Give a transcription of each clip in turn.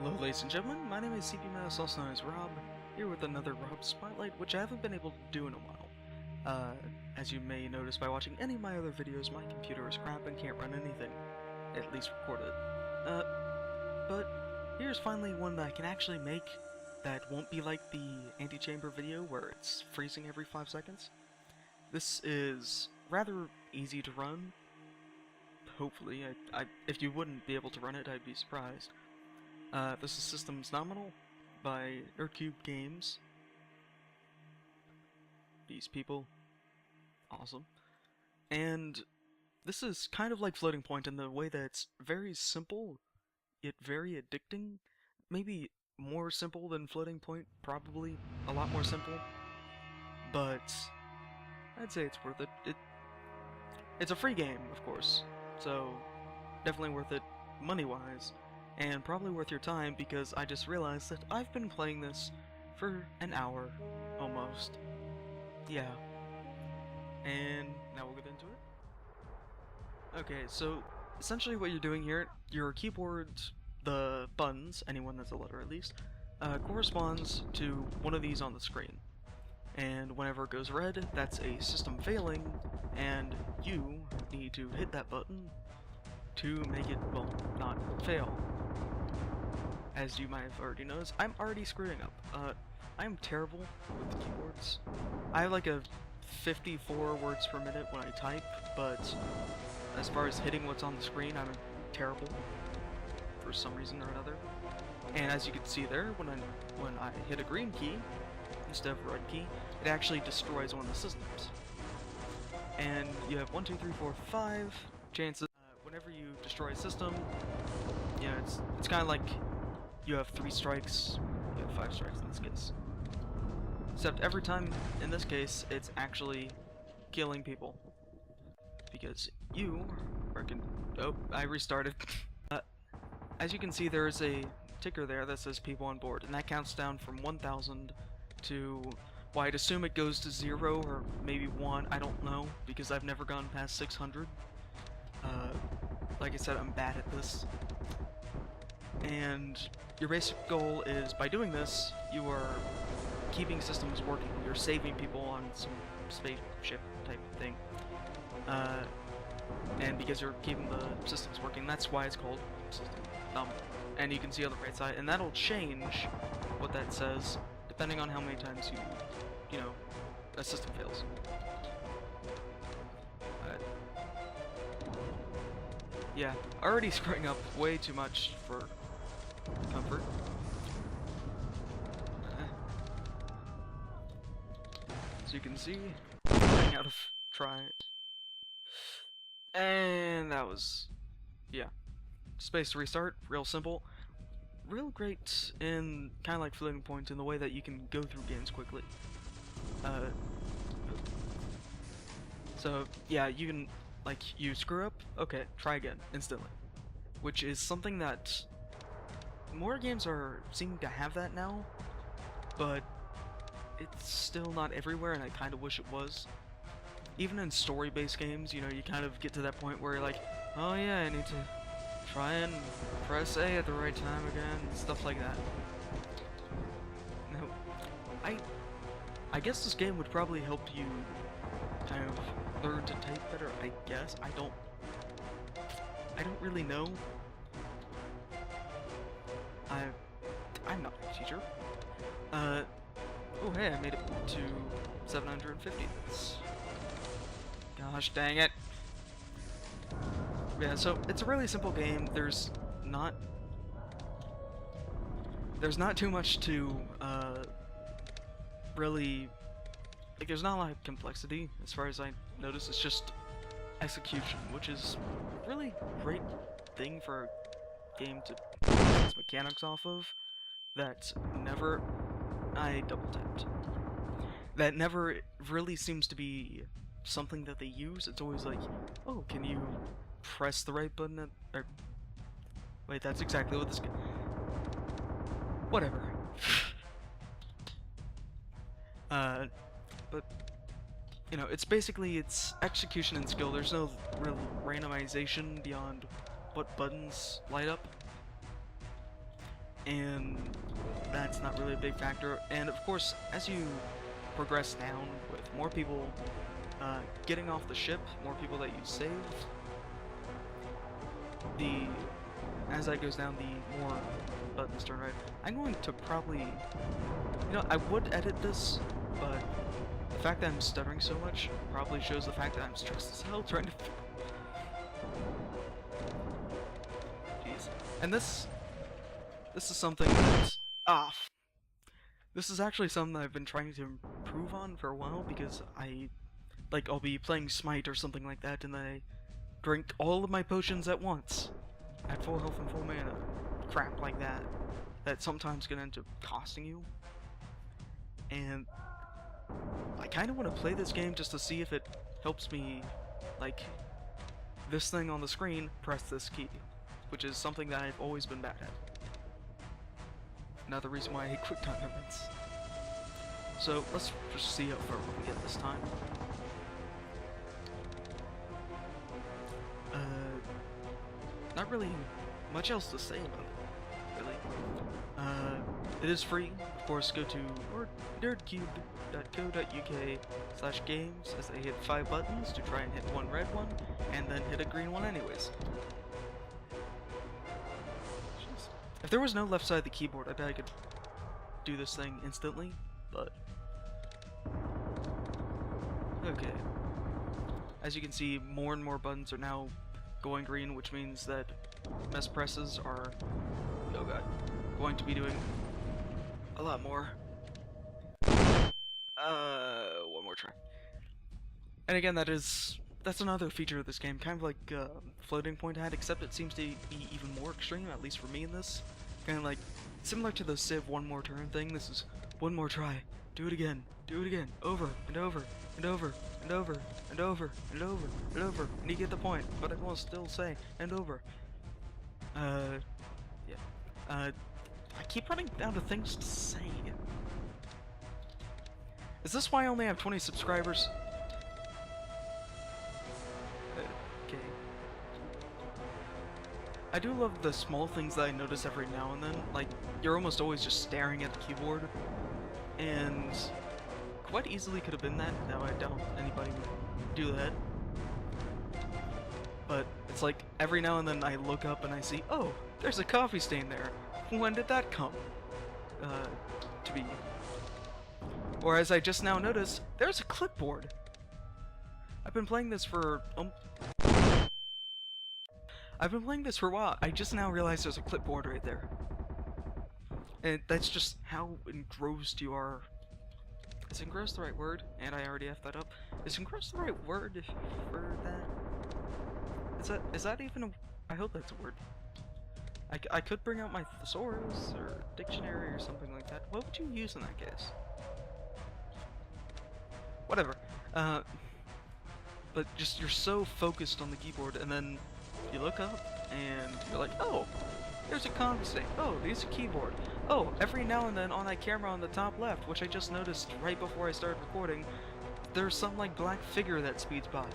Hello ladies and gentlemen, my name is CP Mouse, also known as Rob, here with another Rob Spotlight, which I haven't been able to do in a while. As you may notice by watching any of my other videos, my computer is crap and can't run anything, at least record it. But here's finally one that I can actually make that won't be like the anti-chamber video where it's freezing every 5 seconds. This is rather easy to run, hopefully. If you wouldn't be able to run it, I'd be surprised. This is Systems Nominal by Nerdcube Games. These people. Awesome. And this is kind of like Floating Point in the way that it's very simple, yet very addicting. Maybe more simple than Floating Point, probably a lot more simple. But I'd say it's worth it. It's a free game, of course, so definitely worth it money-wise. And probably worth your time because I just realized that I've been playing this for an hour, almost. Yeah. And now we'll get into it. Okay, so essentially what you're doing here, your keyboard, the buttons, anyone that's a letter at least, corresponds to one of these on the screen. And whenever it goes red, that's a system failing, and you need to hit that button to make it, well, not fail. As you might have already noticed, I'm already screwing up. I'm terrible with the keyboards. I have like a 54 words per minute when I type, but as far as hitting what's on the screen, I'm terrible for some reason or another. And as you can see there, when I hit a green key instead of a red key, it actually destroys one of the systems. And you have 1, 2, 3, 4, 5 chances. Whenever you destroy a system, yeah, it's kind of like you have 3 strikes, you have 5 strikes in this case. Except every time, in this case, it's actually killing people. Because you are oh, I restarted. As you can see, there is a ticker there that says people on board, and that counts down from 1,000 to, well, I'd assume it goes to 0 or maybe 1, I don't know, because I've never gone past 600. Like I said, I'm bad at this. And your basic goal is, by doing this, you are keeping systems working. You're saving people on some spaceship type thing. And because you're keeping the systems working, that's why it's called System Nominal. And you can see on the right side, and that'll change what that says depending on how many times you know, a system fails. Yeah, already screwing up way too much for comfort. As you can see, running out of try. And that was, yeah. Space to restart, real simple. Real great in kind of like Floating Point in the way that you can go through games quickly. So yeah, you can, like, you screw up, okay, try again, instantly. Which is something that more games are seeming to have that now, but it's still not everywhere, and I kind of wish it was. Even in story-based games, you know, you kind of get to that point where you're like, oh yeah, I need to try and press A at the right time again, and stuff like that. Now, I guess this game would probably help you kind of learn to type better, I guess. I don't really know. I'm not a teacher. Oh hey, I made it to 750. That's, gosh dang it. Yeah, so it's a really simple game. There's not too much to really, like, there's not a lot of complexity as far as I notice. It's just execution, which is a really great thing for a game to base its mechanics off of. That never, I double tapped. That never really seems to be something that they use. It's always like, oh, can you press the right button at, or, wait, that's exactly what this guy, whatever. But, you know, it's basically, it's execution and skill. There's no real randomization beyond what buttons light up. and that's not really a big factor. And of course, as you progress down with more people getting off the ship, more people that you save, as that goes down, the more buttons turn right. I'm going to probably, I would edit this, but the fact that I'm stuttering so much probably shows the fact that I'm stressed as hell trying to. Jeez. And this is something that's this is actually something that I've been trying to improve on for a while, because I'll be playing Smite or something like that, and then I drink all of my potions at once, at full health and full mana. Crap like that, that sometimes can end up costing you. And I kind of want to play this game just to see if it helps me, like, this thing on the screen, press this key, which is something that I've always been bad at. Another reason why I hate quick time events. So let's just see how far we can get this time. Not really much else to say about it, really. It is free. Of course, go to nerdcube.co.uk/games as I hit 5 buttons to try and hit one red one, and then hit a green one anyways. Jeez. If there was no left side of the keyboard, I bet I could do this thing instantly, but... Okay. As you can see, more and more buttons are now going green, which means that mess presses are, oh god, going to be doing a lot more. One more try. And again, that's another feature of this game, kind of like Floating Point had, except it seems to be even more extreme, at least for me in this. Kind of like, similar to the Civ one more turn thing, this is one more try, do it again, over and over and over and over and over and over and over, and you get the point, but I will still say, and over. Yeah. I keep running down to things to say. Is this why I only have 20 subscribers? Okay. I do love the small things that I notice every now and then, like, you're almost always just staring at the keyboard, and quite easily could have been that, now I doubt anybody would do that. But it's like, every now and then I look up and I see, oh, there's a coffee stain there. When did that come to be? Or as I just now noticed, there's a clipboard. I've been playing this for a while. I just now realized there's a clipboard right there. And that's just how engrossed you are. Is engrossed the right word? And I already effed that up. Is engrossed the right word for that? Is that even a... I hope that's a word. I could bring out my thesaurus or dictionary or something like that. What would you use in that case? Whatever. But just, you're so focused on the keyboard, and then you look up and you're like, oh, there's a coffee stain. Oh, there's a keyboard. Oh, every now and then on that camera on the top left, which I just noticed right before I started recording, there's some like black figure that speeds by.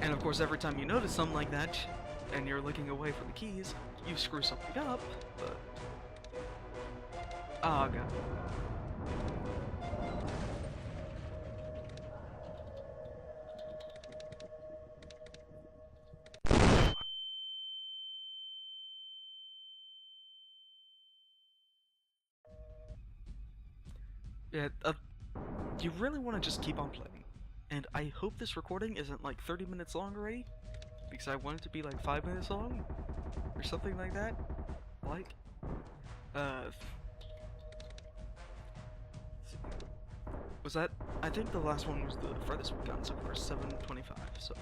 And of course, every time you notice something like that, and you're looking away from the keys, you screw something up, but... Oh god. Yeah, you really want to just keep on playing. And I hope this recording isn't like 30 minutes long already, because I want it to be like 5 minutes long, or something like that. Like, was that? I think the last one was the farthest we've gotten so far, 725. So,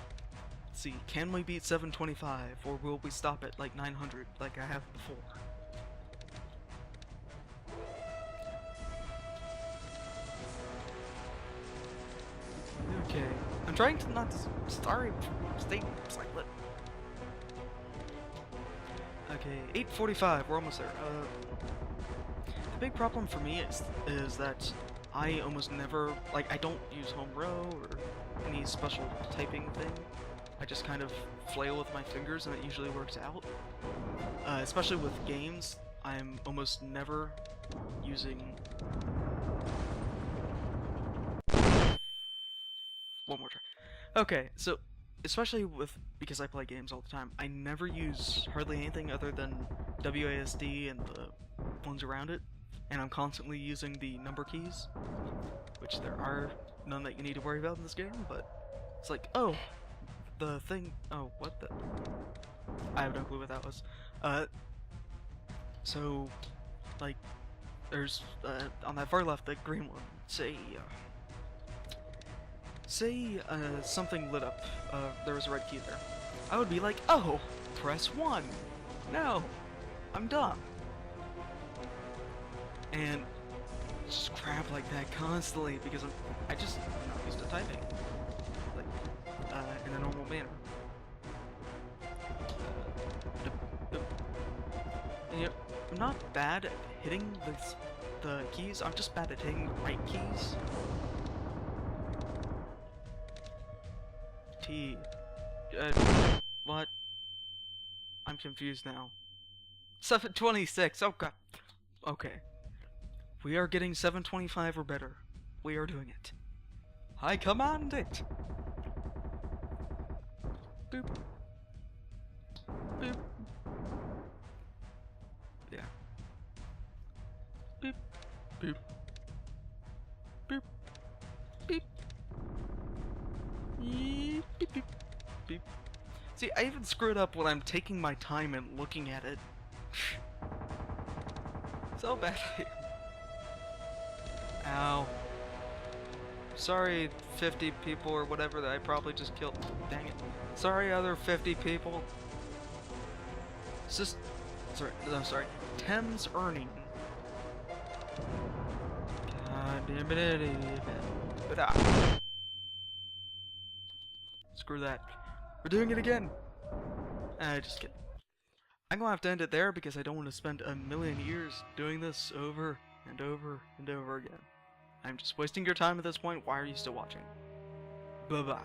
let's see, can we beat 725, or will we stop at like 900, like I have before? Okay, I'm trying to not stay silent. Okay, 8:45. We're almost there. The big problem for me is that I almost never, like, I don't use home row or any special typing thing. I just kind of flail with my fingers and it usually works out. Especially with games, I'm almost never using... One more try. Okay, so especially because I play games all the time, I never use hardly anything other than WASD and the ones around it, and I'm constantly using the number keys, which there are none that you need to worry about in this game, but it's like, oh, the thing, oh, what the, I have no clue what that was. So, like, there's, on that far left, the green one, say, something lit up, there was a red key there. I would be like, oh, press 1. No, I'm dumb. And just crap like that constantly because I just not used to typing, like, in a normal manner. And, you know, I'm not bad at hitting the keys, I'm just bad at hitting the right keys. T. What? I'm confused now. 726, oh god. Okay. We are getting 725 or better. We are doing it. I command it! Boop. Boop. Yeah. Boop. Boop. Boop. Beep. Beep. Beep. Beep. Beep. See, I even screwed up when I'm taking my time and looking at it. So bad. Ow. Sorry, 50 people or whatever that I probably just killed. Dang it. Sorry, other 50 people. It's just... Sorry, no, sorry. Thames Earning. God damn it. Screw that. We're doing it again! Just kidding. I'm gonna have to end it there because I don't want to spend a million years doing this over and over and over again. I'm just wasting your time at this point. Why are you still watching? Bye-bye.